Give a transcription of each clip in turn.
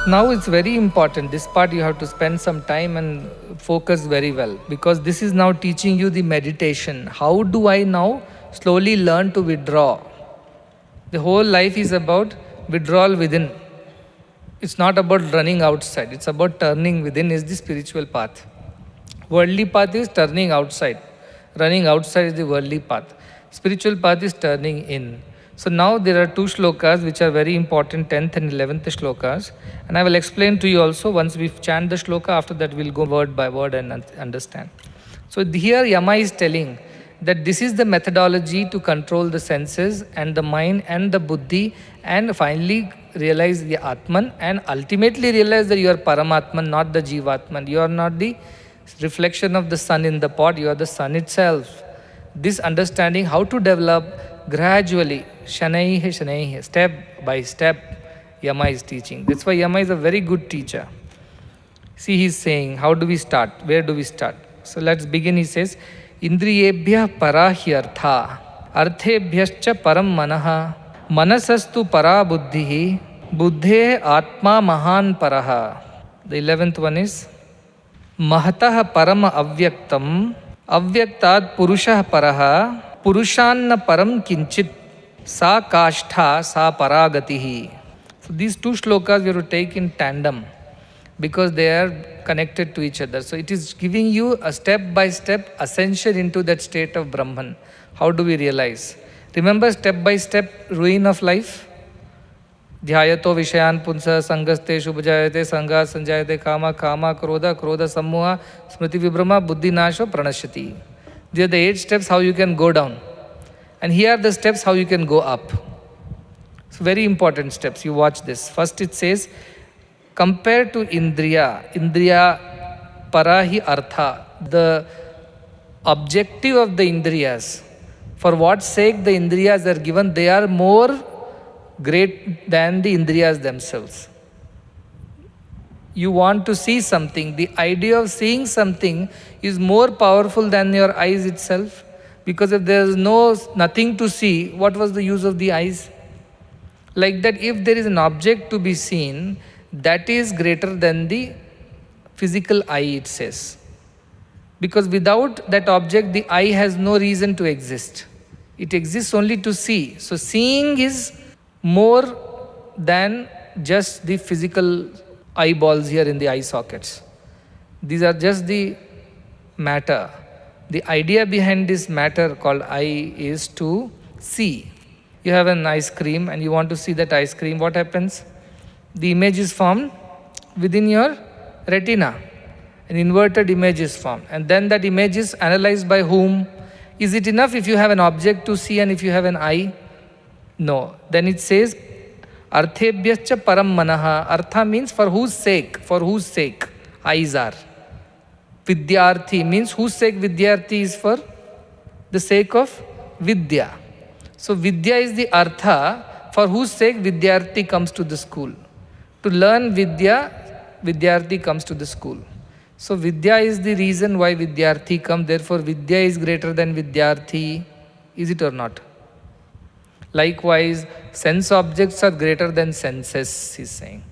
Now it's very important. This part you have to spend some time and focus very well, because this is now teaching you the meditation. How do I now slowly learn to withdraw? The whole life is about withdrawal within. It's not about running outside, it's about turning within, is the spiritual path. Worldly path is turning outside. Running outside is the worldly path. Spiritual path is turning in. So now there are two shlokas which are very important, 10th and 11th shlokas. And I will explain to you also once we chant the shloka. After that we'll go word by word and understand. So here Yama is telling that this is the methodology to control the senses and the mind and the buddhi, and finally realize the Atman, and ultimately realize that you are Paramatman, not the Jivatman. You are not the reflection of the sun in the pot, you are the sun itself. This understanding how to develop gradually, shanaihe, step by step, Yama is teaching. That's why Yama is a very good teacher. See, he's saying, how do we start? Where do we start? So let's begin. He says, Indriyebhya parahyartha, arthebhyascha param manaha, manasastu para buddhihi, buddhe atma mahan paraha. The 11th one is, Mahatah param avyaktam, avyaktat purushah paraha, purushanna param kinchit, sa kashtha sa paragatihi. So these two shlokas we have to take in tandem, because they are connected to each other. So it is giving you a step-by-step ascension into that state of Brahman. How do we realize? Remember step-by-step ruin of life? Dhyayato vishayan punsa sangaste shubhajayate sangha sanjayate kama kama krodha krodha sammoha smriti vibrama buddhi nasho pranashyati. These are the 8 steps how you can go down. And here are the steps how you can go up. So very important steps. You watch this. First it says, compared to Indriya parahi artha, the objective of the Indriyas, for what sake the Indriyas are given, they are more great than the Indriyas themselves. You want to see something, the idea of seeing something is more powerful than your eyes itself, because if there is nothing to see, what was the use of the eyes? Like that, if there is an object to be seen, that is greater than the physical eye, it says. Because without that object, the eye has no reason to exist. It exists only to see. So seeing is more than just the physical eyeballs here in the eye sockets. These are just the matter. The idea behind this matter called eye is to see. You have an ice cream and you want to see that ice cream. What happens? The image is formed within your retina. An inverted image is formed. And then that image is analyzed by whom? Is it enough if you have an object to see and if you have an eye? No. Then it says, Arthebhyascha param manaha. Artha means for whose sake? For whose sake eyes are. Vidyarthi means whose sake Vidyarthi is for? The sake of Vidya. So Vidya is the Artha for whose sake Vidyarthi comes to the school. To learn Vidya, Vidyarthi comes to the school. So Vidya is the reason why Vidyarthi come. Therefore Vidya is greater than Vidyarthi. Is it or not? Likewise, sense objects are greater than senses, he's saying.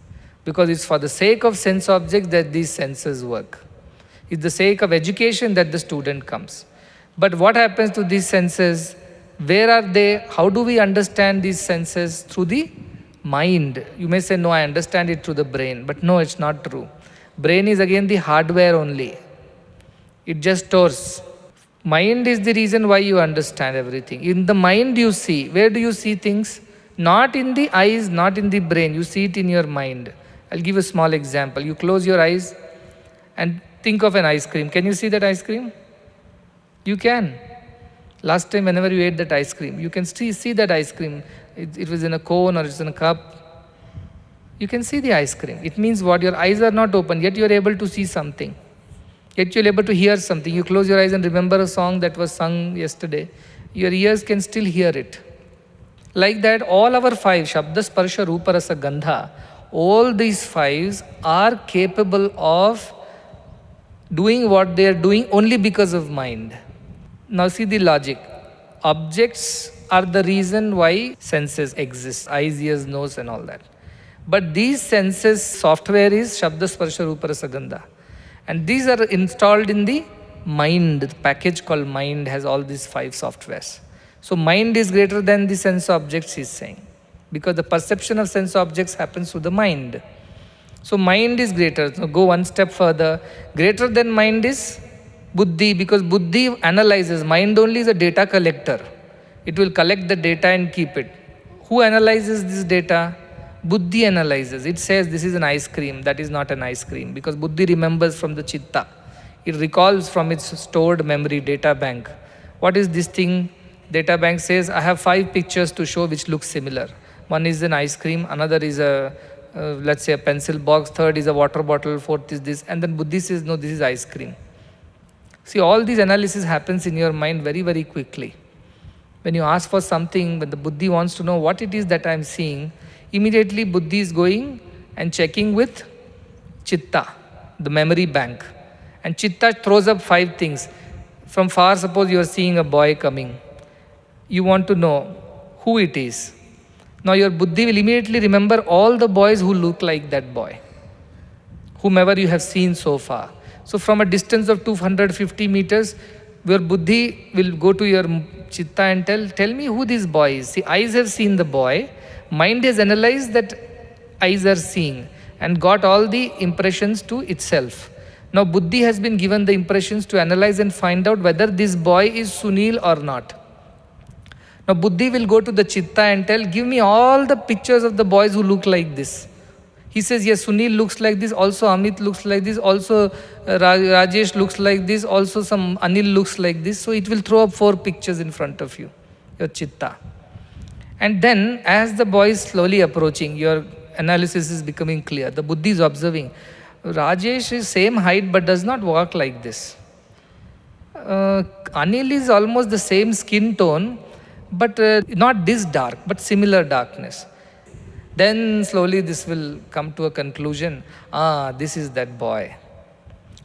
Because it's for the sake of sense objects that these senses work. It's the sake of education that the student comes. But what happens to these senses? Where are they? How do we understand these senses? Through the mind. You may say, no, I understand it through the brain. But no, it's not true. Brain is again the hardware only. It just stores. Mind is the reason why you understand everything. In the mind you see. Where do you see things? Not in the eyes, not in the brain. You see it in your mind. I'll give a small example. You close your eyes and think of an ice cream. Can you see that ice cream? You can. Last time whenever you ate that ice cream, you can see that ice cream. It was in a cone or it's in a cup. You can see the ice cream. It means what? Your eyes are not open, yet you are able to see something. Yet you're able to hear something. You close your eyes and remember a song that was sung yesterday. Your ears can still hear it. Like that, all our 5, Shabda, Sparsha, Rupa, Rasa, Gandha, all these 5s are capable of doing what they are doing only because of mind. Now see the logic. Objects are the reason why senses exist. Eyes, ears, nose and all that. But these senses software is Shabda Sparsha Rupa Rasa Gandha. And these are installed in the mind. The package called mind has all these 5 softwares. So mind is greater than the sense objects, he's saying. Because the perception of sense objects happens through the mind. So mind is greater. So go one step further. Greater than mind is buddhi, because buddhi analyzes. Mind only is a data collector. It will collect the data and keep it. Who analyzes this data? Buddhi analyzes. It says this is an ice cream. That is not an ice cream, because buddhi remembers from the chitta. It recalls from its stored memory data bank. What is this thing? Data bank says, I have 5 pictures to show which look similar. One is an ice cream, another is a, let's say a pencil box, third is a water bottle, fourth is this, and then buddhi says, no, this is ice cream. See, all these analysis happens in your mind very, very quickly. When you ask for something, when the buddhi wants to know what it is that I am seeing, immediately buddhi is going and checking with chitta, the memory bank. And chitta throws up 5 things. From far, suppose you are seeing a boy coming. You want to know who it is. Now your buddhi will immediately remember all the boys who look like that boy, whomever you have seen so far. So from a distance of 250 meters, your buddhi will go to your chitta and tell me who this boy is. See, eyes have seen the boy, mind has analyzed that eyes are seeing and got all the impressions to itself. Now buddhi has been given the impressions to analyze and find out whether this boy is Sunil or not. Now buddhi will go to the chitta and tell, give me all the pictures of the boys who look like this. He says, yes, Sunil looks like this, also Amit looks like this, also Rajesh looks like this, also some Anil looks like this. So it will throw up 4 pictures in front of you, your chitta. And then as the boy is slowly approaching, your analysis is becoming clear. The buddhi is observing, Rajesh is same height but does not walk like this. Anil is almost the same skin tone, but not this dark, but similar darkness. Then slowly this will come to a conclusion, this is that boy.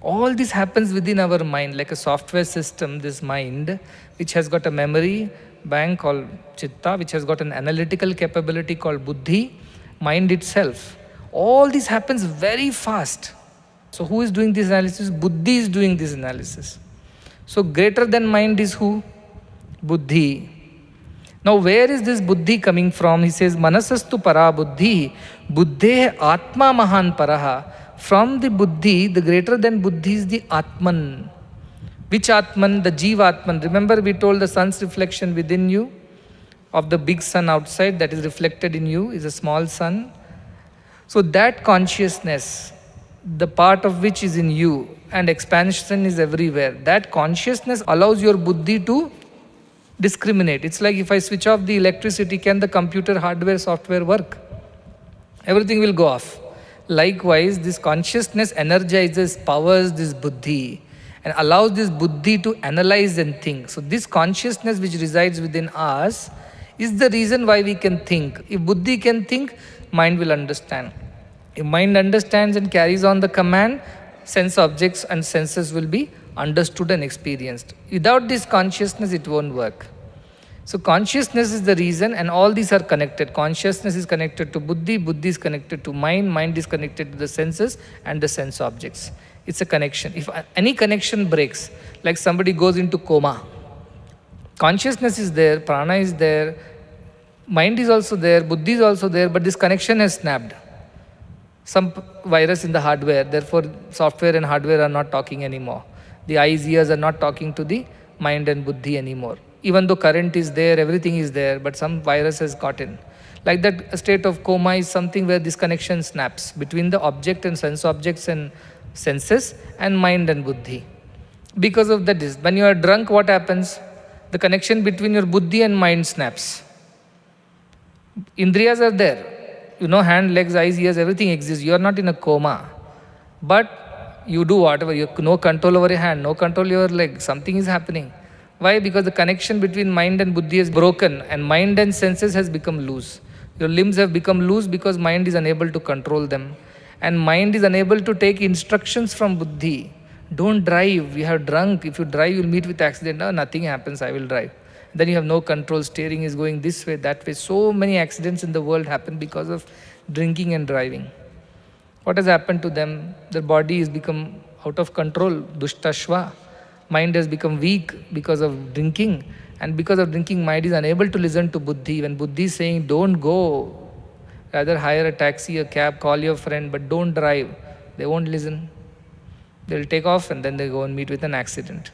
All this happens within our mind, like a software system, this mind, which has got a memory bank called chitta, which has got an analytical capability called buddhi, mind itself. All this happens very fast. So who is doing this analysis? Buddhi is doing this analysis. So greater than mind is who? Buddhi. Now where is this buddhi coming from? He says, Manasastu para buddhi, buddhe atma mahan paraha. From the buddhi, the greater than buddhi is the Atman. Which Atman? The Jiva Atman. Remember we told the sun's reflection within you, of the big sun outside that is reflected in you is a small sun. So that consciousness, the part of which is in you and expansion is everywhere, that consciousness allows your buddhi to discriminate. It's like if I switch off the electricity, can the computer hardware software work? Everything will go off. Likewise, this consciousness energizes, powers this buddhi and allows this buddhi to analyze and think. So this consciousness which resides within us is the reason why we can think. If buddhi can think, mind will understand. If mind understands and carries on the command, sense objects and senses will be understood and experienced. Without this consciousness, it won't work. So consciousness is the reason, and all these are connected. Consciousness is connected to buddhi, buddhi is connected to mind is connected to the senses and the sense objects. It's a connection. If any connection breaks, like somebody goes into coma, consciousness is there, prana is there, mind is also there, buddhi is also there, but this connection has snapped. Some virus in the hardware, therefore software and hardware are not talking anymore. The eyes, ears are not talking to the mind and buddhi anymore. Even though current is there, everything is there, but some virus has got in. Like that, a state of coma is something where this connection snaps between the object and sense objects and senses and mind and buddhi. Because of that, when you are drunk, what happens? The connection between your buddhi and mind snaps. Indriyas are there. Hand, legs, eyes, ears, everything exists. You are not in a coma. But you do whatever. You have no control over your hand, no control over your leg. Something is happening. Why? Because the connection between mind and buddhi is broken and mind and senses has become loose. Your limbs have become loose because mind is unable to control them. And mind is unable to take instructions from buddhi. Don't drive. You have drunk. If you drive, you'll meet with accident. No, nothing happens. I will drive. Then you have no control. Steering is going this way, that way. So many accidents in the world happen because of drinking and driving. What has happened to them? Their body has become out of control, dushtashva. Mind has become weak because of drinking. And because of drinking, mind is unable to listen to buddhi. When buddhi is saying, don't go, rather hire a taxi, a cab, call your friend, but don't drive, they won't listen. They'll take off and then they go and meet with an accident.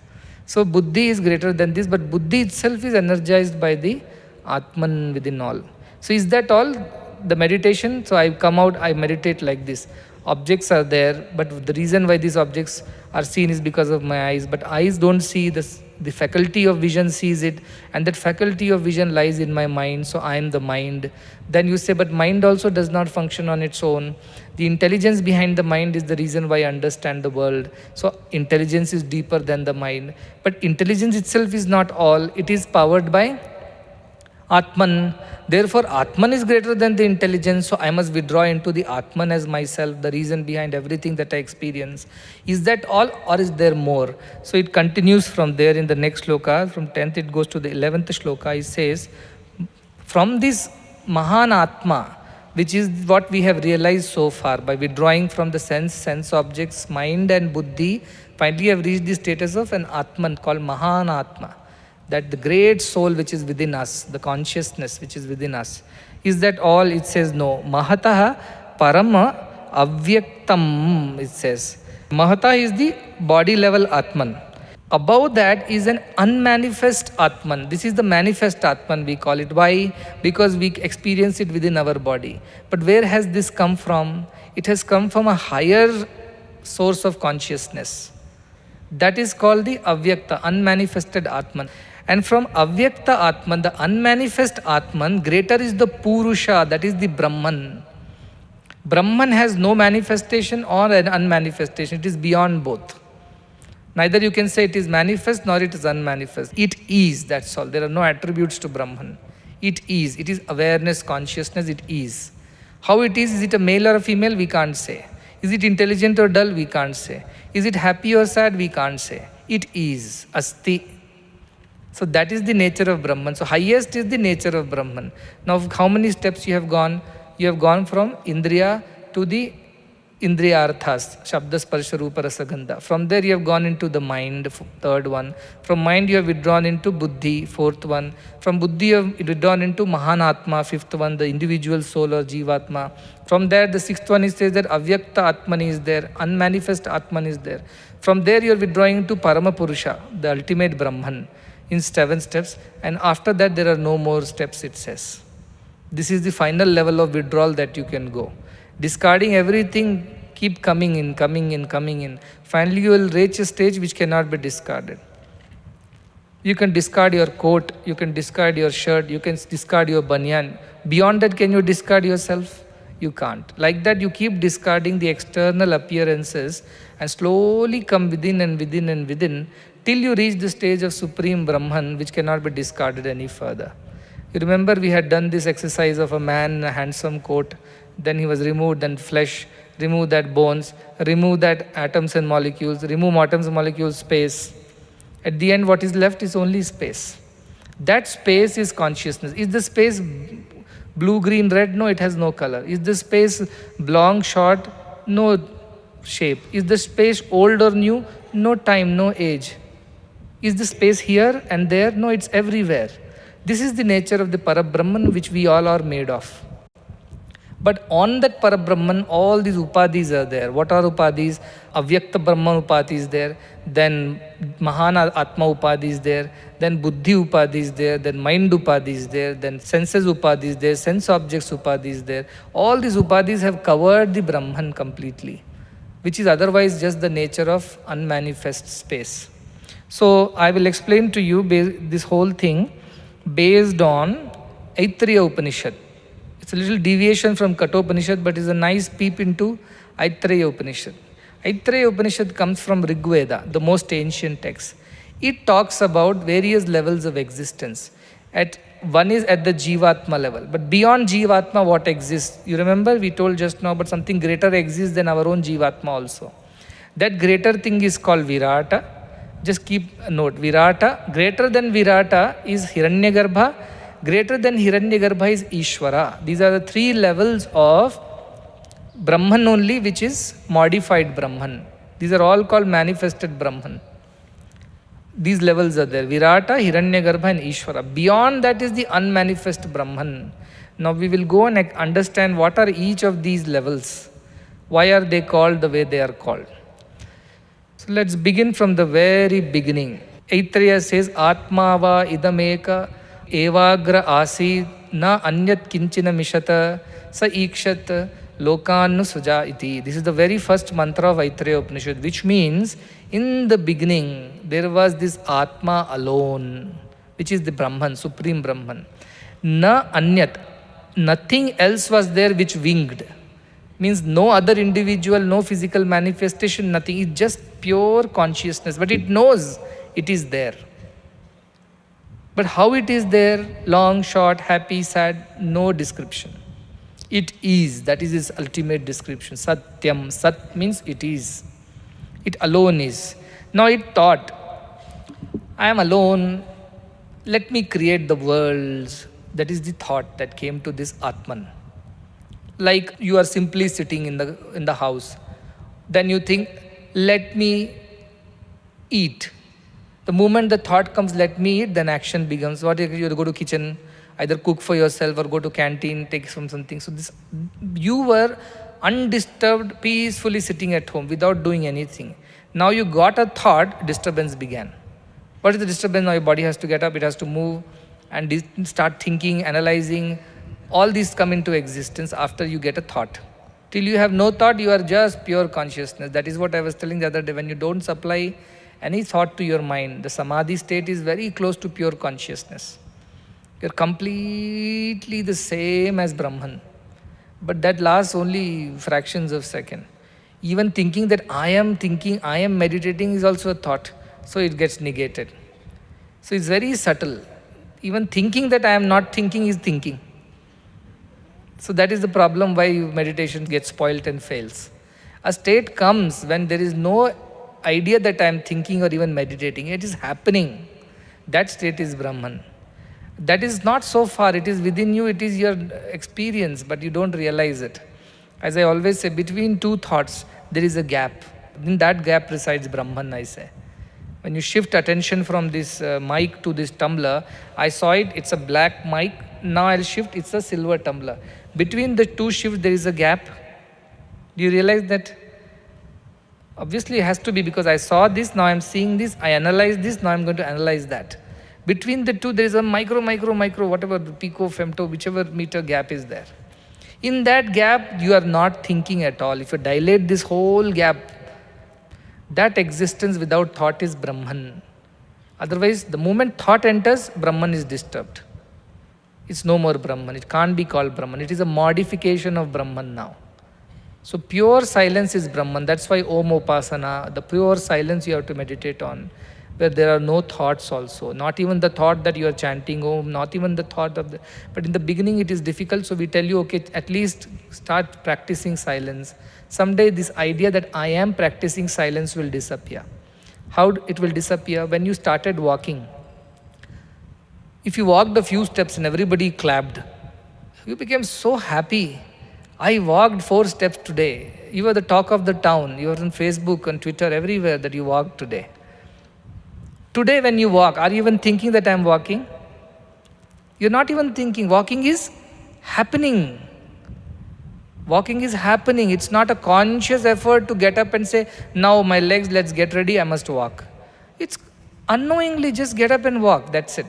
So buddhi is greater than this, but buddhi itself is energized by the Atman within all. So is that all? The meditation? So I come out, I meditate like this. Objects are there, but the reason why these objects are seen is because of my eyes. But eyes don't see this. The faculty of vision sees it, and that faculty of vision lies in my mind, so I am the mind. Then you say, but mind also does not function on its own. The intelligence behind the mind is the reason why I understand the world. So intelligence is deeper than the mind. But intelligence itself is not all. It is powered by Atman. Therefore, Atman is greater than the intelligence, so I must withdraw into the Atman as myself, the reason behind everything that I experience. Is that all, or is there more? So it continues from there in the next shloka. From 10th, it goes to the 11th shloka. It says, from this Mahan Atma, which is what we have realized so far, by withdrawing from the sense objects, mind and buddhi, finally we have reached the status of an Atman called Mahan Atma. That the great soul which is within us, the consciousness which is within us. Is that all? It says no. Mahataha parama avyaktam, it says. Mahata is the body level Atman. Above that is an unmanifest Atman. This is the manifest Atman, we call it. Why? Because we experience it within our body. But where has this come from? It has come from a higher source of consciousness. That is called the Avyakta, unmanifested Atman. And from Avyakta Atman, the unmanifest Atman, greater is the Purusha, that is the Brahman. Brahman has no manifestation or an unmanifestation. It is beyond both. Neither you can say it is manifest nor it is unmanifest. It is, that's all. There are no attributes to Brahman. It is. It is awareness, consciousness, it is. How it is it a male or a female? We can't say. Is it intelligent or dull? We can't say. Is it happy or sad? We can't say. It is. Asti. So that is the nature of Brahman. So highest is the nature of Brahman. Now how many steps you have gone? You have gone from Indriya to the Indriyarthas, Shabda, Sparsha, Rupa, Rasa, Gandha. From there you have gone into the mind, third one. From mind you have withdrawn into Buddhi, fourth one. From Buddhi you have withdrawn into Mahanatma, fifth one, the individual soul or Jivatma. From there the sixth one is says that Avyakta Atman is there, unmanifest Atman is there. From there you are withdrawing into Paramapurusha, the ultimate Brahman, in 7 steps. And after that there are no more steps, it says. This is the final level of withdrawal that you can go. Discarding everything, keep coming in, coming in, coming in. Finally you will reach a stage which cannot be discarded. You can discard your coat, you can discard your shirt, you can discard your banyan. Beyond that, can you discard yourself? You can't. Like that, you keep discarding the external appearances and slowly come within and within and within till you reach the stage of Supreme Brahman, which cannot be discarded any further. You remember we had done this exercise of a man in a handsome coat, then he was removed, then flesh, remove that bones, remove that atoms and molecules, remove atoms and molecules, space. At the end, what is left is only space. That space is consciousness. Is the space blue, green, red? No, it has no color. Is the space long, short? No shape. Is the space old or new? No time, no age. Is the space here and there? No, it's everywhere. This is the nature of the Parabrahman which we all are made of. But on that Parabrahman, all these upadhis are there. What are upadhis? Avyakta Brahman upadhi is there. Then Mahana Atma upadhi is there. Then Buddhi upadhi is there. Then mind upadhi is there. Then senses upadhi is there. Sense objects upadhi is there. All these upadhis have covered the Brahman completely, which is otherwise just the nature of unmanifest space. So I will explain to you this whole thing based on Aitreya Upanishad. It's a little deviation from Kathopanishad, but it's a nice peep into Aitreya Upanishad. Aitreya Upanishad comes from Rig Veda, the most ancient text. It talks about various levels of existence. One is at the Jivatma level, but beyond Jivatma what exists? You remember we told just now, but something greater exists than our own Jivatma also. That greater thing is called Virata. Just keep a note, Virata. Greater than Virata is Hiranyagarbha. Greater than Hiranyagarbha is Ishvara. These are the three levels of Brahman only, which is modified Brahman. These are all called manifested Brahman. These levels are there: Virata, Hiranyagarbha, and Ishvara. Beyond that is the unmanifest Brahman. Now we will go and understand what are each of these levels. Why are they called the way they are called? So let's begin from the very beginning. Aitreya says, Atmava idameka evagra asi na anyat kinchina mishata sa ikshat lokannu suja iti. This is the very first mantra of Aitreya Upanishad, which means in the beginning there was this Atma alone, which is the Brahman, Supreme Brahman. Na anyat, nothing else was there which winged. Means no other individual, no physical manifestation, nothing. It's just pure consciousness, but it knows it is there. But how it is there, long, short, happy, sad, no description. It is, that is its ultimate description. Satyam, Sat means it is. It alone is. Now it thought, I am alone, let me create the worlds. That is the thought that came to this Atman. Like you are simply sitting in the house. Then you think, let me eat. The moment the thought comes, let me eat, then action begins. What if you go to kitchen, either cook for yourself or go to canteen, take some something. So this, you were undisturbed, peacefully sitting at home without doing anything. Now you got a thought, disturbance began. What is the disturbance? Now your body has to get up, it has to move and start thinking, analyzing. All these come into existence after you get a thought. Till you have no thought, you are just pure consciousness. That is what I was telling the other day. When you don't supply any thought to your mind, the samadhi state is very close to pure consciousness. You're completely the same as Brahman. But that lasts only fractions of a second. Even thinking that I am thinking, I am meditating is also a thought. So it gets negated. So it's very subtle. Even thinking that I am not thinking is thinking. So that is the problem why meditation gets spoilt and fails. A state comes when there is no idea that I am thinking or even meditating. It is happening. That state is Brahman. That is not so far. It is within you. It is your experience, but you don't realize it. As I always say, between two thoughts, there is a gap. In that gap resides Brahman, I say. When you shift attention from this mic to this tumbler, I saw it, it's a black mic. Now I'll shift, it's a silver tumbler. Between the two shifts, there is a gap. Do you realize that? Obviously, it has to be because I saw this, now I'm seeing this, I analyze this, now I'm going to analyze that. Between the two, there is a micro, whatever, pico, femto, whichever meter gap is there. In that gap, you are not thinking at all. If you dilate this whole gap, that existence without thought is Brahman. Otherwise, the moment thought enters, Brahman is disturbed. It's no more Brahman. It can't be called Brahman. It is a modification of Brahman now. So pure silence is Brahman. That's why Om Upasana, the pure silence you have to meditate on, where there are no thoughts also. Not even the thought that you are chanting Om, not even the thought of the... But in the beginning it is difficult, so we tell you, okay, at least start practicing silence. Someday this idea that I am practicing silence will disappear. How it will disappear? When you started walking. If you walked a few steps and everybody clapped, you became so happy. I walked 4 steps today. You were the talk of the town. You were on Facebook and Twitter, everywhere that you walked today. Today when you walk, are you even thinking that I am walking? You're not even thinking. Walking is happening. Walking is happening. It's not a conscious effort to get up and say, now my legs, let's get ready, I must walk. It's unknowingly just get up and walk. That's it.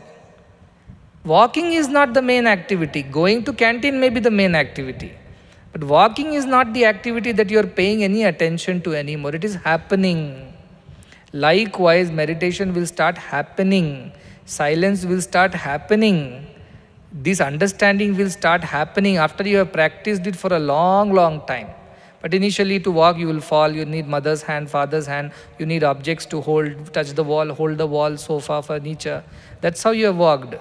Walking is not the main activity. Going to canteen may be the main activity. But walking is not the activity that you are paying any attention to anymore. It is happening. Likewise, meditation will start happening. Silence will start happening. This understanding will start happening after you have practiced it for a long, long time. But initially to walk, you will fall. You need mother's hand, father's hand. You need objects to hold, touch the wall, sofa, furniture. That's how you have walked.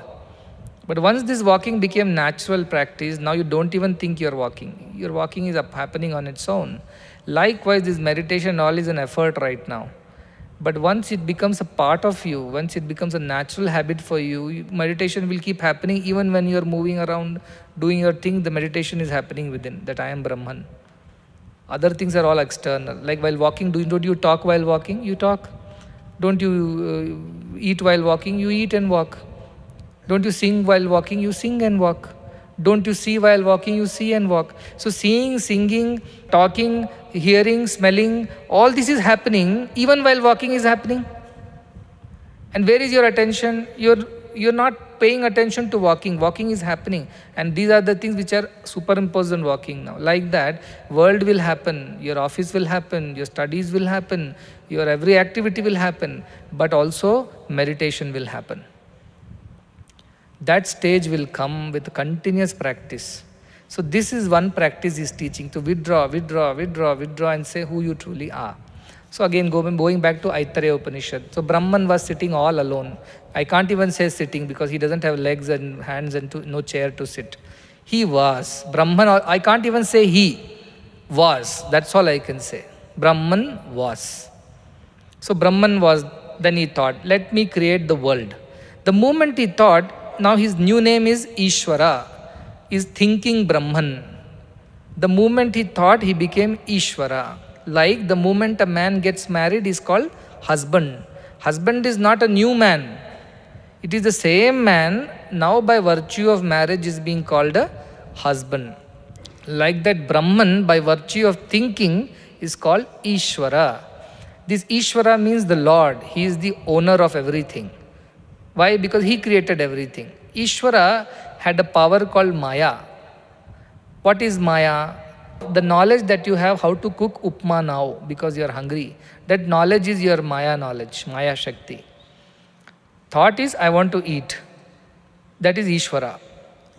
But once this walking became natural practice, now you don't even think you're walking. Your walking is happening on its own. Likewise, this meditation all is an effort right now. But once it becomes a part of you, once it becomes a natural habit for you, meditation will keep happening even when you're moving around, doing your thing, the meditation is happening within, that I am Brahman. Other things are all external. Like while walking, don't you talk while walking? You talk. Don't you eat while walking? You eat and walk. Don't you sing while walking? You sing and walk. Don't you see while walking? You see and walk. So seeing, singing, talking, hearing, smelling, all this is happening. Even while walking is happening. And where is your attention? You're not paying attention to walking. Walking is happening. And these are the things which are superimposed on walking now. Like that, world will happen, your office will happen, your studies will happen, your every activity will happen, but also meditation will happen. That stage will come with continuous practice. So this is one practice is teaching, to withdraw, withdraw, withdraw, withdraw and say who you truly are. So again, going back to Aitareya Upanishad. So Brahman was sitting all alone. I can't even say sitting because he doesn't have legs and hands and no chair to sit. He was. Brahman, I can't even say he was. That's all I can say. Brahman was. So Brahman was, then he thought, let me create the world. The moment he thought, now his new name is Ishvara, is thinking Brahman. The moment he thought, he became Ishvara. Like the moment a man gets married is called husband. Husband is not a new man. It is the same man, now by virtue of marriage is being called a husband. Like that Brahman, by virtue of thinking, is called Ishvara. This Ishvara means the Lord. He is the owner of everything. Why? Because he created everything. Ishvara had a power called Maya. What is Maya? The knowledge that you have how to cook upma now because you are hungry. That knowledge is your Maya knowledge, Maya Shakti. Thought is, I want to eat. That is Ishvara.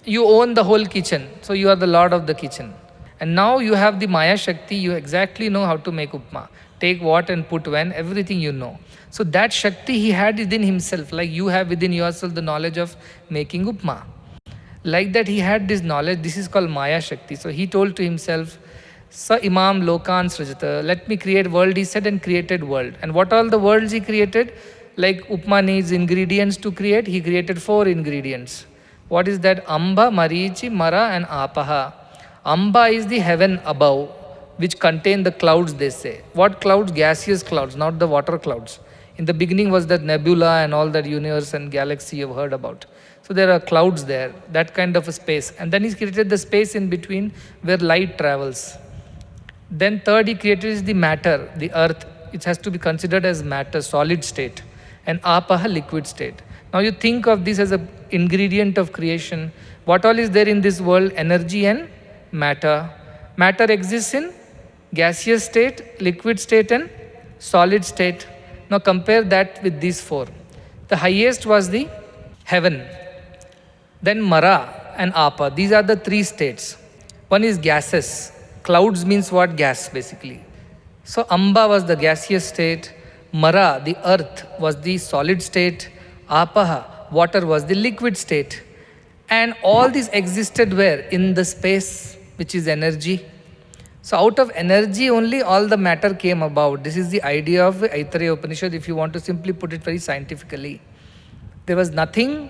You own the whole kitchen, so you are the lord of the kitchen. And now you have the Maya Shakti, you exactly know how to make upma. Take what and put when, everything you know. So that Shakti he had within himself, like you have within yourself the knowledge of making upma. Like that he had this knowledge, this is called Maya Shakti. So he told to himself, Sa Imam Lokan Srajata, let me create world, he said, and created world. And what all the worlds he created? Like upma needs ingredients to create, he created 4 ingredients. What is that? Amba, Marichi, Mara and Apaha. Amba is the heaven above, which contain the clouds, they say. What clouds? Gaseous clouds, not the water clouds. In the beginning was that nebula and all that universe and galaxy you've heard about. So there are clouds there, that kind of a space. And then he created the space in between where light travels. Then third he created is the matter, the earth. It has to be considered as matter, solid state. And apaha, liquid state. Now you think of this as an ingredient of creation. What all is there in this world? Energy and matter. Matter exists in gaseous state, liquid state and solid state. Now compare that with these 4. The highest was the heaven. Then Mara and Apa. These are the 3 states. One is gases. Clouds means what? Gas basically. So Amba was the gaseous state. Mara, the earth, was the solid state. Apaha, water, was the liquid state. And all these existed where? In the space, which is energy. So out of energy only all the matter came about. This is the idea of Aitareya Upanishad if you want to simply put it very scientifically. There was nothing,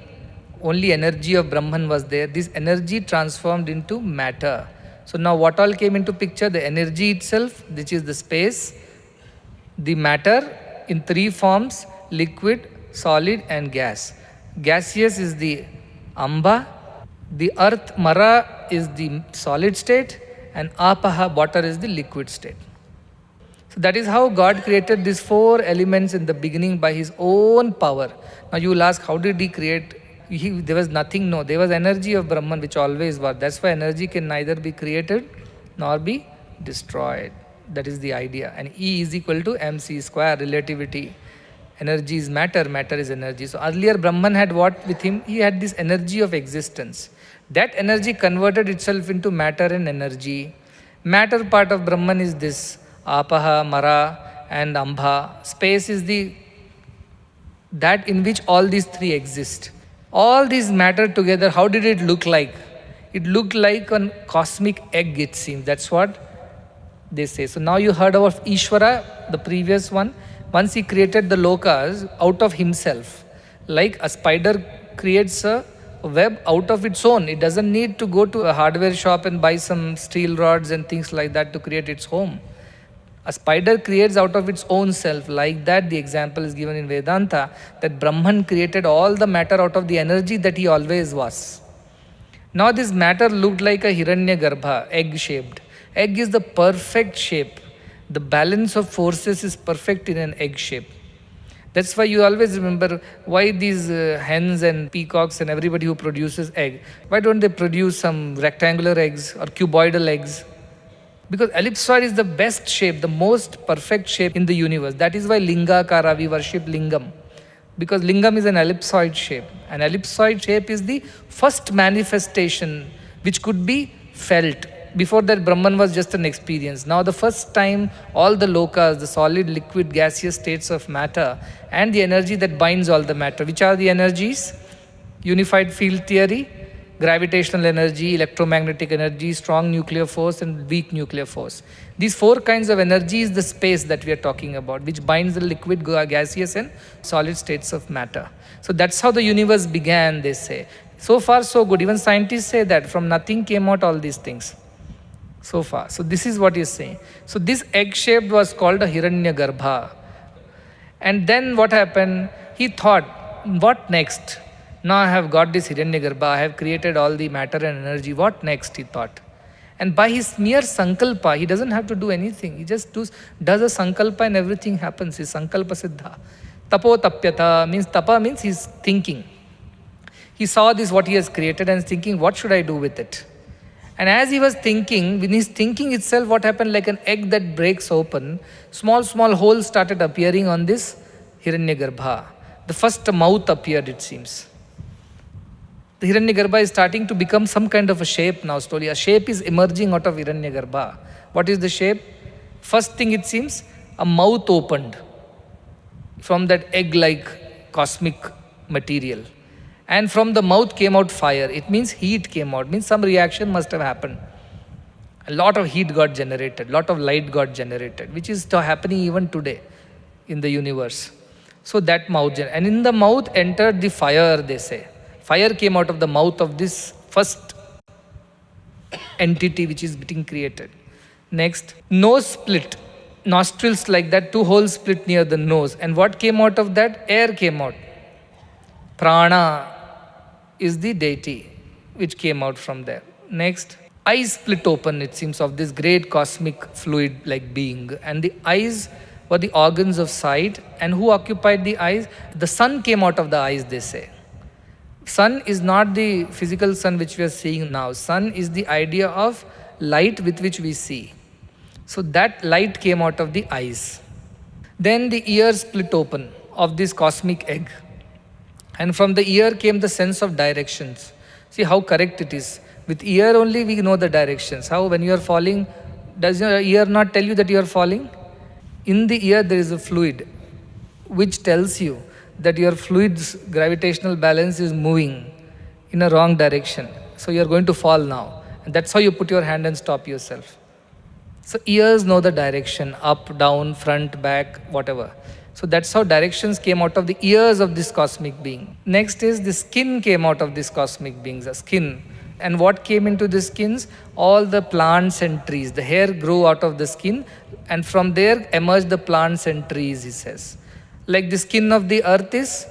only energy of Brahman was there. This energy transformed into matter. So now what all came into picture? The energy itself, which is the space, the matter in 3 forms, liquid, solid and gas. Gaseous is the Amba, the earth, Mara, is the solid state, and Apaha, water, is the liquid state. So that is how God created these 4 elements in the beginning by his own power. Now you will ask, how did he create? There was nothing, no. There was energy of Brahman which always was. That's why energy can neither be created nor be destroyed. That is the idea. And E is equal to mc square, relativity. Energy is matter, matter is energy. So earlier Brahman had what with him? He had this energy of existence. That energy converted itself into matter and energy. Matter part of Brahman is this, Apaha, Mara and Amba. Space is that in which all these 3 exist. All these matter together, how did it look like? It looked like a cosmic egg, it seems. That's what they say. So now you heard of Ishvara, the previous one. Once he created the lokas out of himself, like a spider creates a web out of its own. It doesn't need to go to a hardware shop and buy some steel rods and things like that to create its home. A spider creates out of its own self. Like that, the example is given in Vedanta that Brahman created all the matter out of the energy that he always was. Now this matter looked like a Hiranyagarbha, egg-shaped. Egg is the perfect shape. The balance of forces is perfect in an egg shape. That's why you always remember why these hens and peacocks and everybody who produces egg, why don't they produce some rectangular eggs or cuboidal eggs? Because ellipsoid is the best shape, the most perfect shape in the universe. That is why Lingakara, we worship Lingam. Because Lingam is an ellipsoid shape. An ellipsoid shape is the first manifestation which could be felt. Before that, Brahman was just an experience. Now, the first time, all the lokas, the solid, liquid, gaseous states of matter, and the energy that binds all the matter. Which are the energies? Unified field theory, gravitational energy, electromagnetic energy, strong nuclear force, and weak nuclear force. These four kinds of energy is the space that we are talking about, which binds the liquid, gaseous, and solid states of matter. So that's how the universe began, they say. So far, so good. Even scientists say that from nothing came out all these things. So far. So this is what he is saying. So this egg-shaped was called a Hiranyagarbha. And then what happened? He thought, what next? Now I have got this Hiranyagarbha, I have created all the matter and energy. What next? He thought. And by his mere sankalpa, he doesn't have to do anything. He just does a sankalpa and everything happens. His sankalpa siddha. Tapo tapyata means tapa means he's thinking. He saw this what he has created and is thinking, what should I do with it? And as he was thinking, in his thinking itself, what happened? Like an egg that breaks open, small holes started appearing on this Hiranyagarbha. The first mouth appeared, it seems. The Hiranyagarbha is starting to become some kind of a shape now slowly. A shape is emerging out of Hiranyagarbha. What is the shape? First thing it seems, a mouth opened from that egg-like cosmic material. And from the mouth came out fire. It means heat came out. Means some reaction must have happened. A lot of heat got generated. Lot of light got generated. Which is still happening even today in the universe. So that mouth. And in the mouth entered the fire, they say. Fire came out of the mouth of this first entity which is being created. Next, nose split. Nostrils like that. Two holes split near the nose. And what came out of that? Air came out. Prana is the deity which came out from there. Next, eyes split open, it seems, of this great cosmic fluid like being. And the eyes were the organs of sight. And who occupied the eyes? The sun came out of the eyes, they say. Sun is not the physical sun which we are seeing now. Sun is the idea of light with which we see. So that light came out of the eyes. Then the ears split open of this cosmic egg. And from the ear came the sense of directions. See how correct it is. With ear only we know the directions. How when you are falling, does your ear not tell you that you are falling? In the ear there is a fluid which tells you that your fluid's gravitational balance is moving in a wrong direction. So you are going to fall now. And that's how you put your hand and stop yourself. So ears know the direction, up, down, front, back, whatever. So that's how directions came out of the ears of this cosmic being. Next is the skin came out of this cosmic being, the skin. And what came into the skins? All the plants and trees. The hair grew out of the skin and from there emerged the plants and trees, he says. Like the skin of the earth is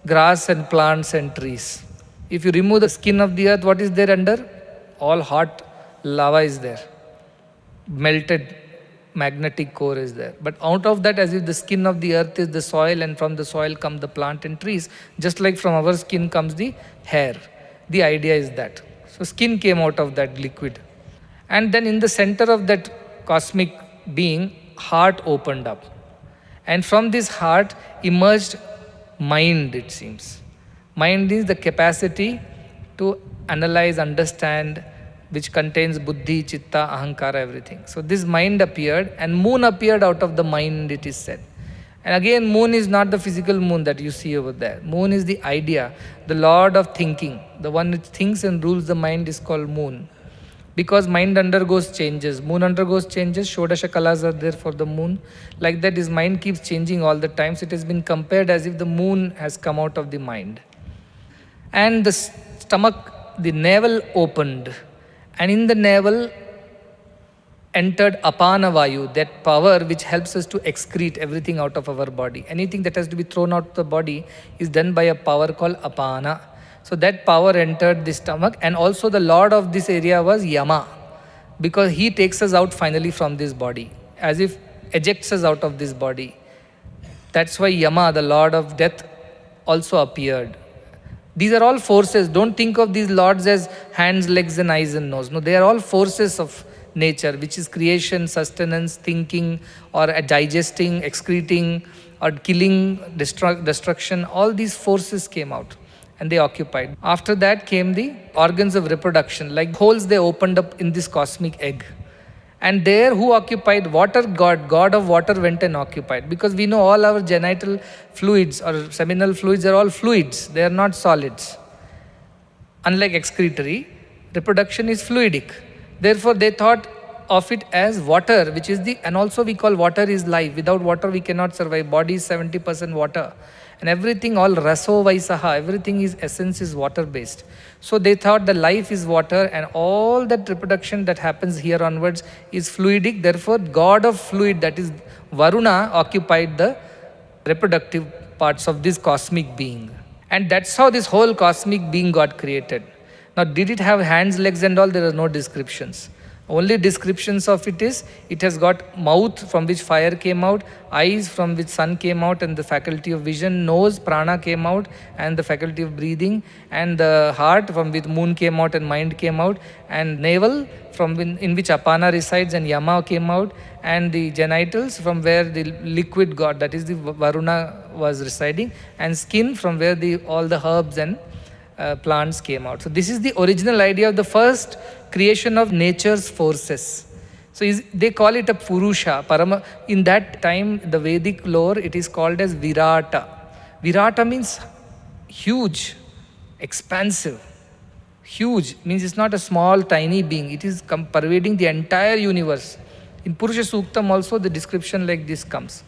grass and plants and trees. If you remove the skin of the earth, what is there under? All hot lava is there. Melted magnetic core is there. But out of that, as if the skin of the earth is the soil and from the soil come the plant and trees, just like from our skin comes the hair. The idea is that. So skin came out of that liquid. And then in the center of that cosmic being, heart opened up. And from this heart emerged mind, it seems. Mind is the capacity to analyze, understand, which contains buddhi, chitta, ahankara, everything. So this mind appeared and moon appeared out of the mind, it is said. And again, moon is not the physical moon that you see over there. Moon is the idea, the lord of thinking. The one which thinks and rules the mind is called moon. Because mind undergoes changes, moon undergoes changes, Shodasha Kalas are there for the moon. Like that, his mind keeps changing all the time. So it has been compared as if the moon has come out of the mind. And the stomach, the navel opened. And in the navel entered apana vayu, that power which helps us to excrete everything out of our body. Anything that has to be thrown out of the body is done by a power called apana. So that power entered the stomach, and also the lord of this area was Yama, because he takes us out finally from this body, as if ejects us out of this body. That's why Yama, the lord of death, also appeared. These are all forces. Don't think of these lords as hands, legs, and eyes and nose. No, they are all forces of nature, which is creation, sustenance, thinking, or digesting, excreting, or killing, destruction. All these forces came out and they occupied. After that came the organs of reproduction, like holes they opened up in this cosmic egg. And there, who occupied? Water god, god of water went and occupied. Because we know all our genital fluids or seminal fluids are all fluids, they are not solids. Unlike excretory, reproduction is fluidic. Therefore, they thought of it as water, which is the, and also we call water is life. Without water, we cannot survive. Body is 70% water. And everything, all raso vaisaha, everything is essence is water based. So they thought the life is water, and all that reproduction that happens here onwards is fluidic. Therefore, god of fluid, that is Varuna, occupied the reproductive parts of this cosmic being. And that's how this whole cosmic being got created. Now, did it have hands, legs, and all? There are no descriptions. Only descriptions of it is, it has got mouth from which fire came out, eyes from which sun came out and the faculty of vision, nose, prana came out and the faculty of breathing, and the heart from which moon came out and mind came out, and navel from in which apana resides and yama came out, and the genitals from where the liquid god, that is the Varuna, was residing, and skin from where all the herbs and plants came out. So this is the original idea of the first creation of nature's forces. So they call it a Purusha. Parama, in that time, the Vedic lore, it is called as Virata. Virata means huge, expansive. Huge means it's not a small, tiny being. It is pervading the entire universe. In Purusha Suktam also, the description like this comes.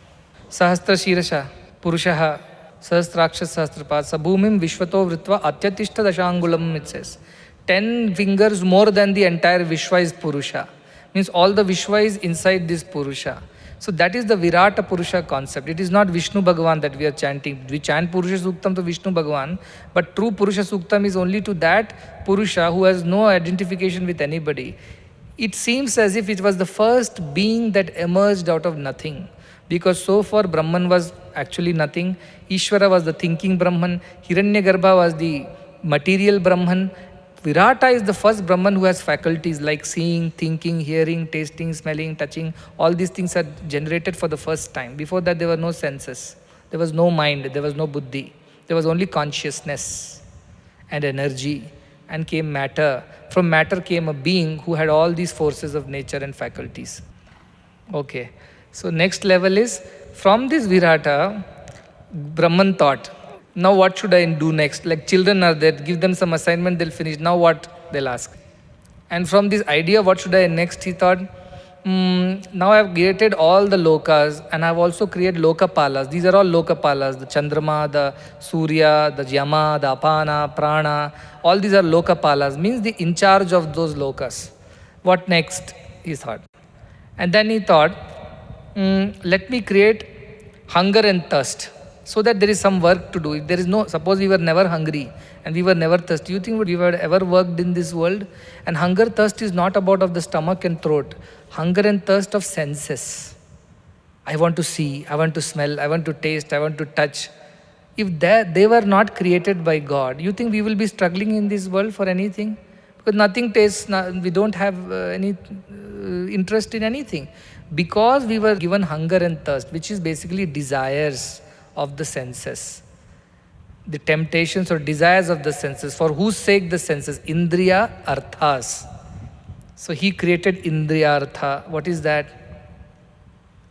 Sahasra Shirasha, Purushaha, Sahasraksha Sahasrapad, Sabhumim Vishvato Vritva Atyatishta Dashangulam, it says. 10 fingers more than the entire Vishwa is Purusha. Means all the Vishwa is inside this Purusha. So that is the Virata Purusha concept. It is not Vishnu Bhagavan that we are chanting. We chant Purusha Suktam to Vishnu Bhagavan, but true Purusha Suktam is only to that Purusha who has no identification with anybody. It seems as if it was the first being that emerged out of nothing. Because so far Brahman was actually nothing, Ishvara was the thinking Brahman, Hiranyagarbha was the material Brahman. Virata is the first Brahman who has faculties like seeing, thinking, hearing, tasting, smelling, touching. All these things are generated for the first time. Before that there were no senses, there was no mind, there was no buddhi. There was only consciousness and energy, and came matter. From matter came a being who had all these forces of nature and faculties. Okay. So next level is, from this Virata, Brahman thought, now what should I do next? Like children are there, give them some assignment, they'll finish. Now what? They'll ask. And from this idea, what should I next? He thought, now I've created all the lokas, and I've also created lokapalas. These are all lokapalas, the Chandrama, the Surya, the Yama, the Apana, Prana. All these are lokapalas, means the in charge of those lokas. What next? He thought. And then he thought, let me create hunger and thirst, so that there is some work to do. If there is no, suppose we were never hungry and we were never thirsty, you think we would ever worked in this world? And hunger, thirst is not about of the stomach and throat. Hunger and thirst of senses. I want to see, I want to smell, I want to taste, I want to touch. If they were not created by God, you think we will be struggling in this world for anything? Because nothing tastes, we don't have any interest in anything. Because we were given hunger and thirst, which is basically desires of the senses, the temptations or desires of the senses. For whose sake the senses? Indriya Arthas. So he created Indriya Artha. What is that?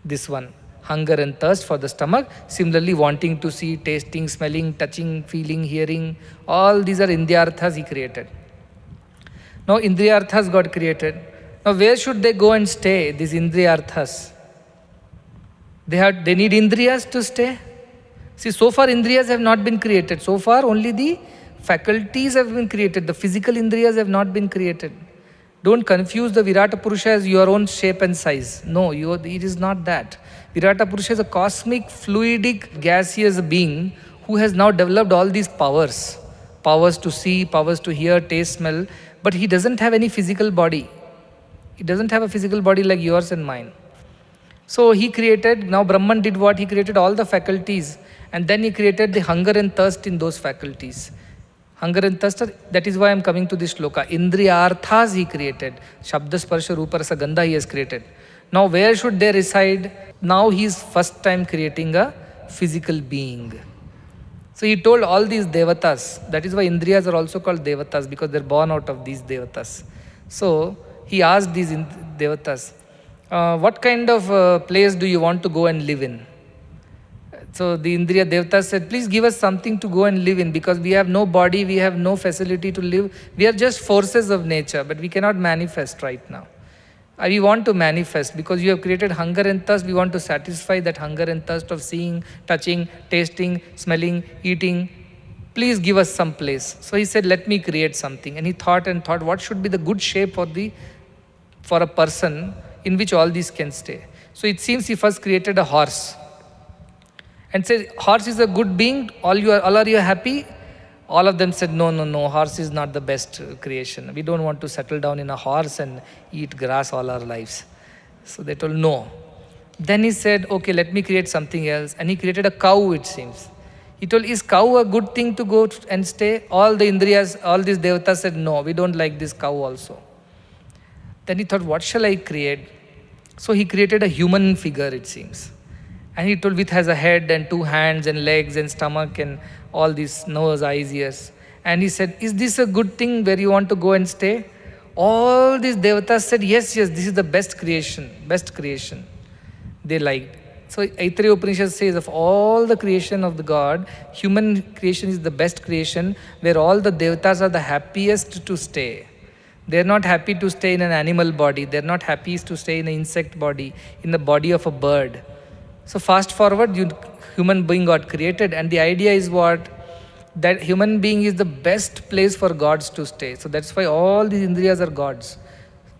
This one. Hunger and thirst for the stomach. Similarly, wanting to see, tasting, smelling, touching, feeling, hearing. All these are Indriya Arthas he created. Now Indriyarthas got created. Now where should they go and stay, these Indriyarthas? They need Indriyas to stay. See, so far Indriyas have not been created. So far only the faculties have been created. The physical Indriyas have not been created. Don't confuse the Virata Purusha as your own shape and size. No, it is not that. Virata Purusha is a cosmic, fluidic, gaseous being who has now developed all these powers. Powers to see, powers to hear, taste, smell. But he doesn't have any physical body. He doesn't have a physical body like yours and mine. So he created, now Brahman did what? He created all the faculties. And then he created the hunger and thirst in those faculties. Hunger and thirst, that is why I am coming to this shloka. Indriyarthas he created. Shabda, Sparsha, Rupa, Rasa, Gandha he has created. Now where should they reside? Now he is first time creating a physical being. So he told all these devatas. That is why Indriyas are also called devatas, because they are born out of these devatas. So he asked these devatas, what kind of place do you want to go and live in? So the Indriya Devatas said, please give us something to go and live in, because we have no body, we have no facility to live. We are just forces of nature, but we cannot manifest right now. We want to manifest because you have created hunger and thirst. We want to satisfy that hunger and thirst of seeing, touching, tasting, smelling, eating. Please give us some place. So he said, let me create something. And he thought and thought, what should be the good shape for a person in which all these can stay. So it seems he first created a horse. And said, horse is a good being, all are you happy? All of them said, no, horse is not the best creation. We don't want to settle down in a horse and eat grass all our lives. So they told no. Then he said, okay, let me create something else. And he created a cow, it seems. He told, is cow a good thing to go and stay? All the Indriyas, all these devatas said, no, we don't like this cow also. Then he thought, what shall I create? So he created a human figure, it seems. And he told, it has a head and 2 hands and legs and stomach and all these nose, eyes, ears. And he said, is this a good thing where you want to go and stay? All these devatas said, yes, this is the best creation. They liked. So Aitareya Upanishad says, of all the creation of the God, human creation is the best creation, where all the devatas are the happiest to stay. They are not happy to stay in an animal body. They are not happy to stay in an insect body, in the body of a bird. So fast forward, human being got created, and the idea is what? That human being is the best place for gods to stay. So that's why all these Indriyas are gods.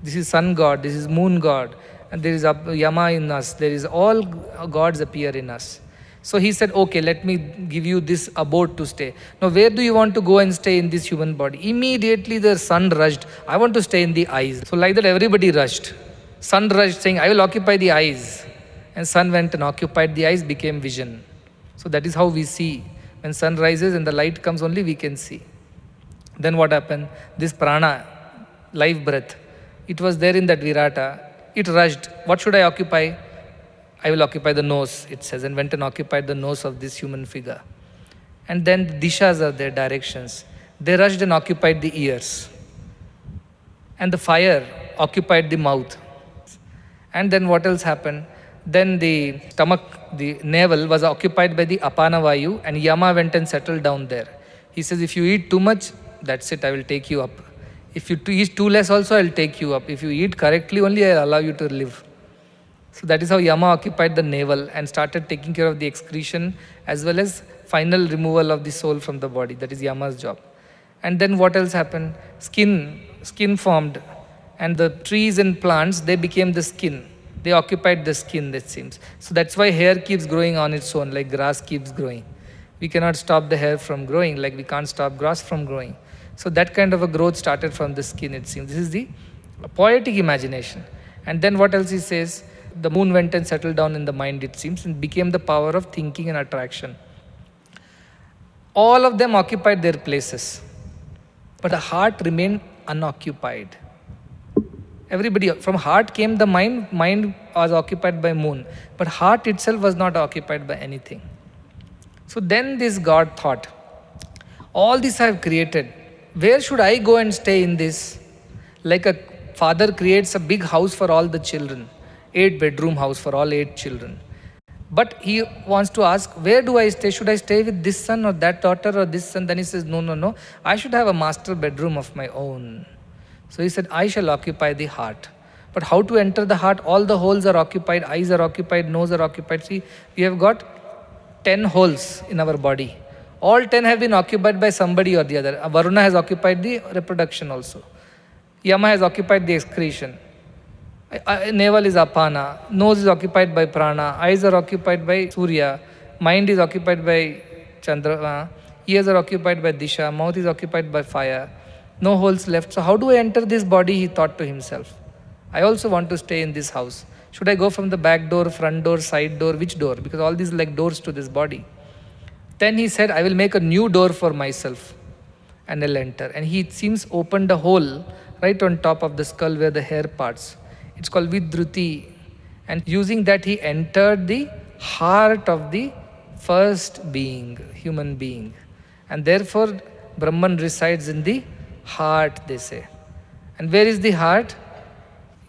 This is sun god, this is moon god, and there is Yama in us. There is all gods appear in us. So he said, okay, let me give you this abode to stay. Now where do you want to go and stay in this human body? Immediately the sun rushed, I want to stay in the eyes. So like that everybody rushed. Sun rushed saying, I will occupy the eyes. And sun went and occupied the eyes, became vision. So that is how we see. When sun rises and the light comes, only we can see. Then what happened? This prana, life breath, it was there in that Virata. It rushed. What should I occupy? I will occupy the nose, it says, and went and occupied the nose of this human figure. And then the dishas are their directions. They rushed and occupied the ears. And the fire occupied the mouth. And then what else happened? Then the stomach, the navel was occupied by the apana vayu, and Yama went and settled down there. He says, if you eat too much, that's it, I will take you up. If you eat too less also, I will take you up. If you eat correctly only, I will allow you to live. So that is how Yama occupied the navel and started taking care of the excretion as well as final removal of the soul from the body. That is Yama's job. And then what else happened? Skin formed, and the trees and plants, they became the skin. They occupied the skin, it seems. So that's why hair keeps growing on its own, like grass keeps growing. We cannot stop the hair from growing, like we can't stop grass from growing. So that kind of a growth started from the skin, it seems. This is the poetic imagination. And then what else he says? The moon went and settled down in the mind, it seems, and became the power of thinking and attraction. All of them occupied their places, but the heart remained unoccupied. Everybody, from heart came the mind was occupied by moon, but heart itself was not occupied by anything. So then this God thought, all this I have created, where should I go and stay in this? Like a father creates a big house for all the children, 8-bedroom house for all 8 children. But he wants to ask, where do I stay? Should I stay with this son or that daughter or this son? Then he says, no, I should have a master bedroom of my own. So he said, I shall occupy the heart. But how to enter the heart? All the holes are occupied, eyes are occupied, nose are occupied. See, we have got 10 holes in our body. All 10 have been occupied by somebody or the other. Varuna has occupied the reproduction also. Yama has occupied the excretion. Navel is apana. Nose is occupied by prana. Eyes are occupied by Surya. Mind is occupied by Chandra. Ears are occupied by Disha. Mouth is occupied by fire. No holes left. So how do I enter this body? He thought to himself. I also want to stay in this house. Should I go from the back door, front door, side door? Which door? Because all these are like doors to this body. Then he said, I will make a new door for myself and I'll enter. And he, it seems, opened a hole right on top of the skull where the hair parts. It's called Vidruti. And using that, he entered the heart of the first being, human being. And therefore, Brahman resides in the heart, they say. And where is the heart?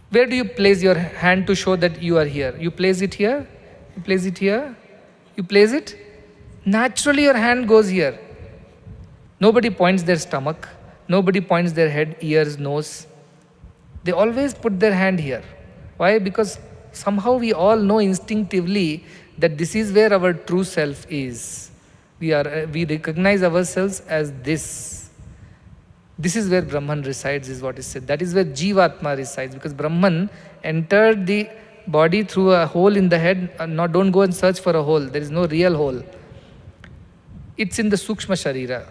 Where do you place your hand to show that you are here? You place it here? You place it here? You place it? Naturally, your hand goes here. Nobody points their stomach. Nobody points their head, ears, nose. They always put their hand here. Why? Because somehow we all know instinctively that this is where our true self is. We recognize ourselves as this. This is where Brahman resides, is what is said. That is where Jivatma resides, because Brahman entered the body through a hole in the head. Now don't go and search for a hole. There is no real hole. It's in the Sukshma Sharira,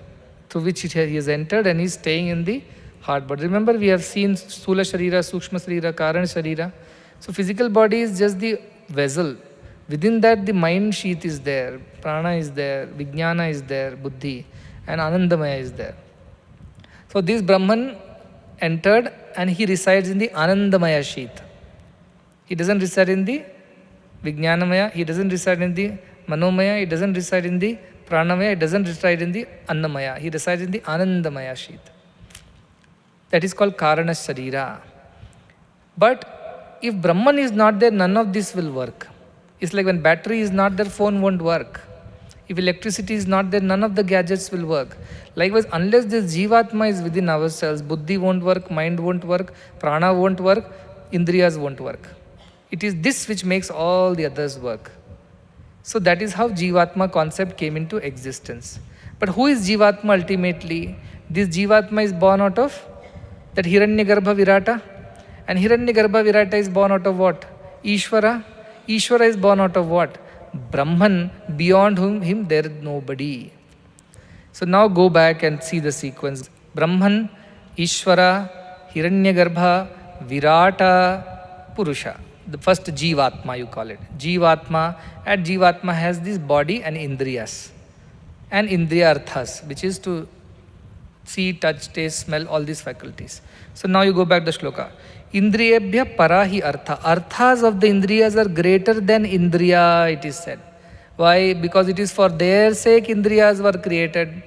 through which he has entered and is staying in the heart. But remember, we have seen Sthula Sharira, Sukshma Sharira, Karana Sharira. So physical body is just the vessel. Within that, the mind sheath is there, prana is there, vijnana is there, buddhi, and Anandamaya is there. So this Brahman entered and he resides in the Anandamaya sheath. He doesn't reside in the Vijnanamaya, he doesn't reside in the Manomaya, he doesn't reside in the Pranamaya, he doesn't reside in the Annamaya, he resides in the Anandamaya sheath. That is called Karana Sharira. But if Brahman is not there, none of this will work. It's like when battery is not there, phone won't work. If electricity is not there, none of the gadgets will work. Likewise, unless this Jivatma is within ourselves, buddhi won't work, mind won't work, prana won't work, indriyas won't work. It is this which makes all the others work. So that is how Jivatma concept came into existence. But who is Jivatma ultimately? This Jivatma is born out of that Hiranyagarbha Virata. And Hiranyagarbha Virata is born out of what? Ishvara. Ishvara is born out of what? Brahman, beyond whom him there is nobody. So now go back and see the sequence. Brahman, Ishvara, Hiranyagarbha, Virata, Purusha. The first Jivatma you call it. Jivatma, and Jivatma has this body and Indriyas. And Indriyarthas, which is to see, touch, taste, smell, all these faculties. So now you go back the shloka. Indriyebhya parahi artha. Arthas of the Indriyas are greater than Indriya, it is said. Why? Because it is for their sake Indriyas were created.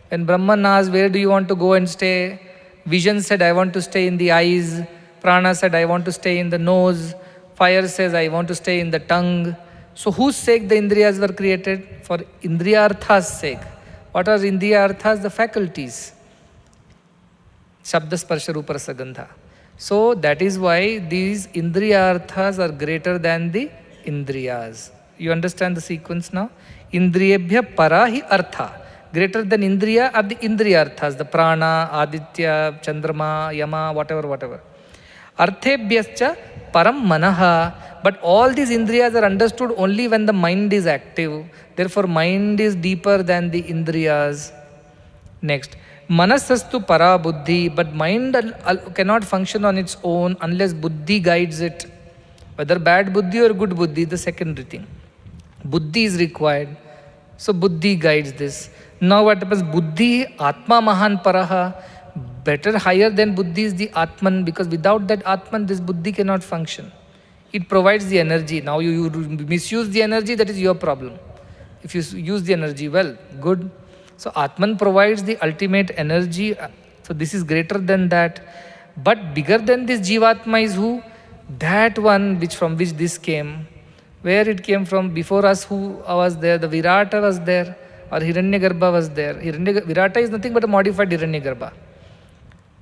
When Brahman asked, where do you want to go and stay? Vision said, I want to stay in the eyes. Prana said, I want to stay in the nose. Fire says, I want to stay in the tongue. So whose sake the Indriyas were created? For Indriyarthas' sake. What are Indriyarthas? The faculties. Shabda, Sparsha, Rupa, Rasa, Gandha. So that is why these Indriyarthas are greater than the Indriyas. You understand the sequence now? Indriyebhya parahi artha. Greater than Indriya are the Indriyarthas, the Prana, Aditya, Chandrama, Yama, whatever. Arthebhyascha param manaha. But all these Indriyas are understood only when the mind is active. Therefore, mind is deeper than the Indriyas. Next. Manasastu para buddhi, but mind cannot function on its own unless buddhi guides it. Whether bad buddhi or good buddhi, the secondary thing. Buddhi is required. So buddhi guides this. Now what happens? Buddhi, Atma Mahan Paraha. Better, higher than buddhi is the Atman, because without that Atman, this buddhi cannot function. It provides the energy. Now you misuse the energy, that is your problem. If you use the energy well, good. So Atman provides the ultimate energy. So this is greater than that. But bigger than this Jivatma is who? That one from which this came. Where it came from? Before us, who was there? The Virata was there, or Hiranyagarbha was there. Virata is nothing but a modified Hiranyagarbha.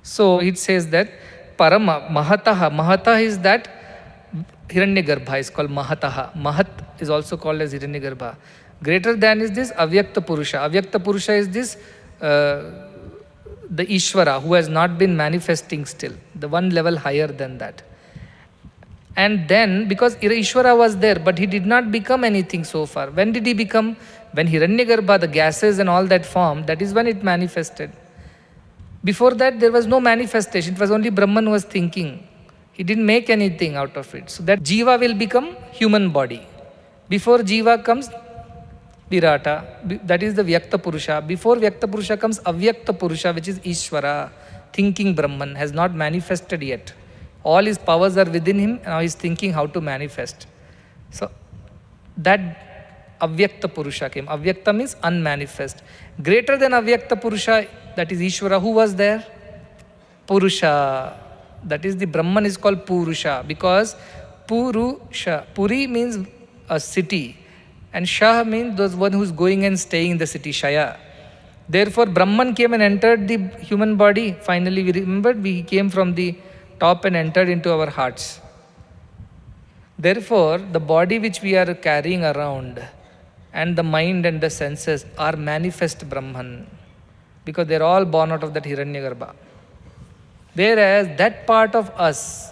So it says that that Parama, Mahataha. Mahataha is that Hiranyagarbha is called Mahataha. Mahat is also called as Hiranyagarbha. Greater than is this Avyakta Purusha. Avyakta Purusha is this the Ishvara who has not been manifesting still, the one level higher than that. And then, because Ishvara was there, but he did not become anything so far. When did he become? When Hiranyagarbha, the gases and all that formed, that is when it manifested. Before that, there was no manifestation. It was only Brahman who was thinking. He didn't make anything out of it. So that Jiva will become human body. Before Jiva comes Virata, that is the Vyakta Purusha. Before Vyakta Purusha comes Avyakta Purusha, which is Ishvara, thinking Brahman, has not manifested yet. All his powers are within him, now he is thinking how to manifest. So that Avyakta Purusha came. Avyakta means unmanifest. Greater than Avyakta Purusha, that is Ishvara, who was there? Purusha. That is the Brahman is called Purusha because Purusha. Puri means a city. And Shah means those one who is going and staying in the city, Shaya. Therefore, Brahman came and entered the human body. Finally, we remembered he came from the top and entered into our hearts. Therefore, the body which we are carrying around and the mind and the senses are manifest Brahman because they are all born out of that Hiranyagarbha. Whereas that part of us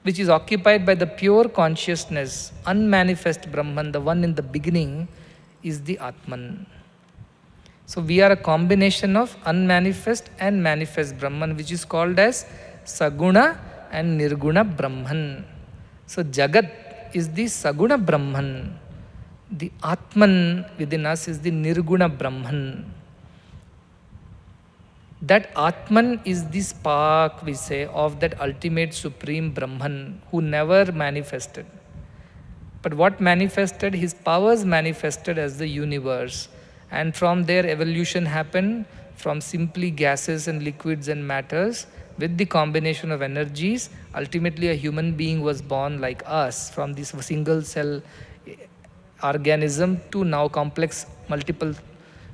which is occupied by the pure consciousness, unmanifest Brahman, the one in the beginning, is the Atman. So we are a combination of unmanifest and manifest Brahman, which is called as Saguna and Nirguna Brahman. So Jagat is the Saguna Brahman. The Atman within us is the Nirguna Brahman. That Atman is the spark, we say, of that ultimate supreme Brahman who never manifested. But what manifested? His powers manifested as the universe. And from there evolution happened from simply gases and liquids and matters with the combination of energies. Ultimately a human being was born like us from this single cell organism to now multiple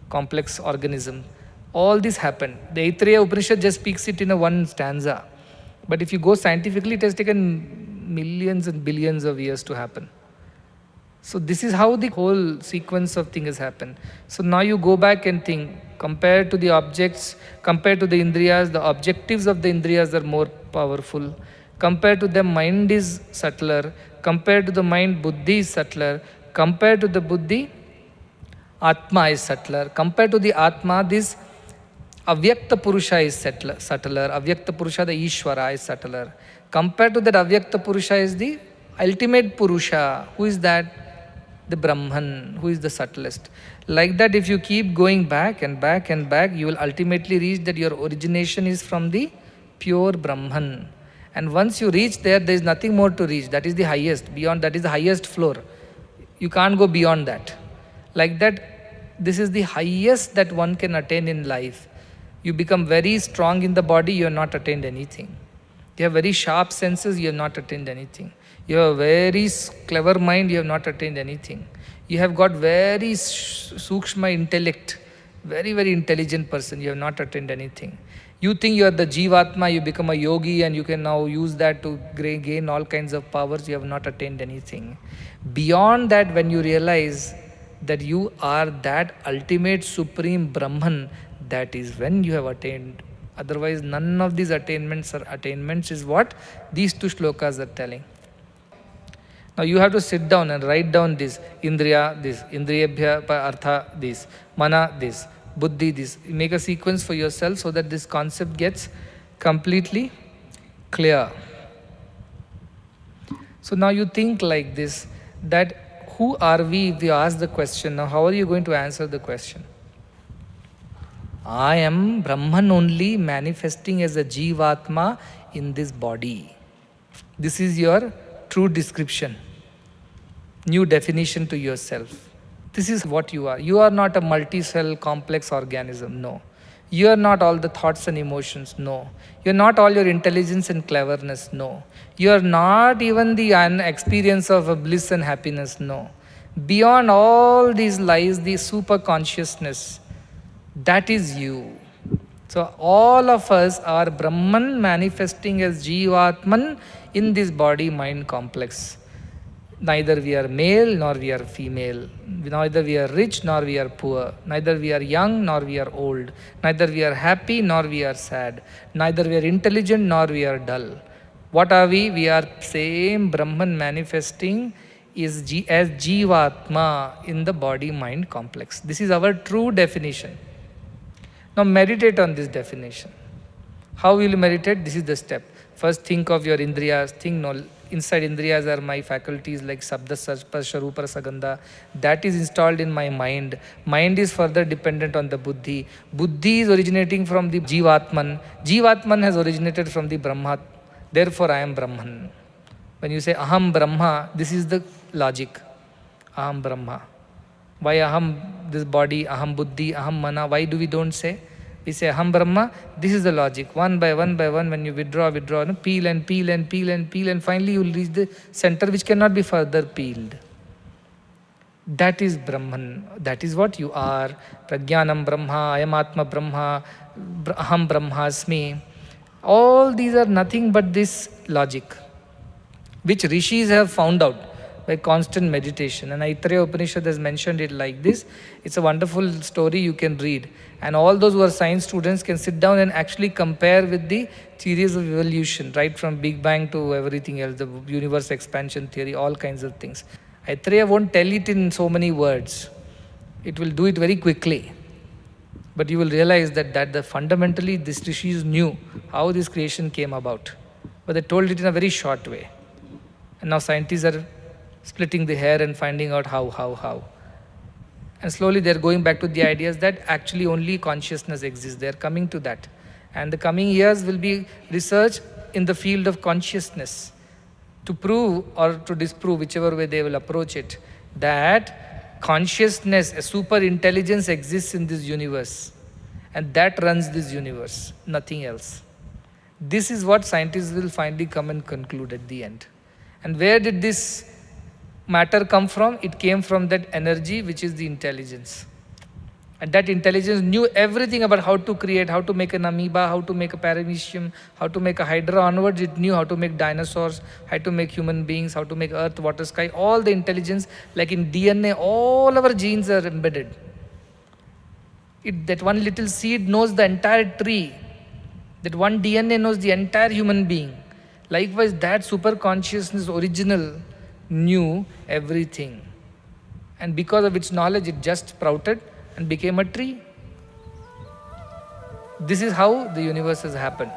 complex organism. All this happened. The Aitareya Upanishad just speaks it in a one stanza. But if you go scientifically, it has taken millions and billions of years to happen. So this is how the whole sequence of things has happened. So now you go back and think, compared to the objects, compared to the Indriyas, the objectives of the Indriyas are more powerful. Compared to them, mind is subtler. Compared to the mind, Buddhi is subtler. Compared to the Buddhi, Atma is subtler. Compared to the Atma, this Avyakta Purusha is subtler. Avyakta Purusha, the Ishvara, is subtler. Compared to that Avyakta Purusha is the ultimate Purusha. Who is that? The Brahman, who is the subtlest. Like that, if you keep going back and back and back, you will ultimately reach that your origination is from the pure Brahman. And once you reach there, there is nothing more to reach. That is the highest. Beyond that is the highest floor. You can't go beyond that. Like that, this is the highest that one can attain in life. You become very strong in the body, you have not attained anything. You have very sharp senses, you have not attained anything. You have a very clever mind, you have not attained anything. You have got very sukshma intellect, very, very intelligent person, you have not attained anything. You think you are the Jivatma, you become a yogi and you can now use that to gain all kinds of powers, you have not attained anything. Beyond that, when you realize that you are that ultimate supreme Brahman, that is when you have attained. Otherwise, none of these attainments is what these two shlokas are telling. Now you have to sit down and write down this. Indriya, this. Indriyabhya artha, this. Mana, this. Buddhi, this. Make a sequence for yourself so that this concept gets completely clear. So now you think like this, that who are we if we ask the question? Now how are you going to answer the question? I am Brahman only manifesting as a Jivatma in this body. This is your true description, new definition to yourself. This is what you are. You are not a multi-cell complex organism, no. You are not all the thoughts and emotions, no. You are not all your intelligence and cleverness, no. You are not even the experience of bliss and happiness, no. Beyond all these lies the super consciousness. That is you. So all of us are Brahman manifesting as Jivatman in this body-mind complex. Neither we are male nor we are female. Neither we are rich nor we are poor. Neither we are young nor we are old. Neither we are happy nor we are sad. Neither we are intelligent nor we are dull. What are we? We are same Brahman manifesting as Jivatma in the body-mind complex. This is our true definition. Now meditate on this definition. How will you meditate? This is the step. First think of your indriyas. Think no, inside indriyas are my faculties like Sabda, Sparsha, Rupa, Sagandha. That is installed in my mind. Mind is further dependent on the buddhi. Buddhi is originating from the Jivatman. Jivatman has originated from the Brahma. Therefore I am Brahman. When you say Aham Brahma, this is the logic. Aham Brahma. Why Aham, this body, Aham Buddhi, Aham Mana, why do we don't say? We say Aham Brahma, this is the logic. One by one, when you withdraw, no? Peel and peel and peel and peel, and finally you will reach the center which cannot be further peeled. That is Brahman. That is what you are. Prajnanam Brahma, Ayam Atma Brahma, Aham Brahmasmi. All these are nothing but this logic, which rishis have found out by constant meditation. And Aitareya Upanishad has mentioned it like this. It's a wonderful story you can read. And all those who are science students can sit down and actually compare with the theories of evolution, right from Big Bang to everything else, the universe expansion theory, all kinds of things. Aitareya won't tell it in so many words. It will do it very quickly. But you will realize that fundamentally this rishis knew how this creation came about. But they told it in a very short way. And now scientists are splitting the hair and finding out how. And slowly they're going back to the ideas that actually only consciousness exists. They're coming to that. And the coming years will be research in the field of consciousness to prove or to disprove, whichever way they will approach it, that consciousness, a super intelligence exists in this universe. And that runs this universe, nothing else. This is what scientists will finally come and conclude at the end. And where did this matter come from? It came from that energy which is the intelligence. And that intelligence knew everything about how to create, how to make an amoeba, how to make a paramecium, how to make a hydra onwards. It knew how to make dinosaurs, how to make human beings, how to make earth, water, sky. All the intelligence, like in DNA, all our genes are embedded. That one little seed knows the entire tree. That one DNA knows the entire human being. Likewise, that super consciousness original knew everything. And because of its knowledge, it just sprouted and became a tree. This is how the universe has happened.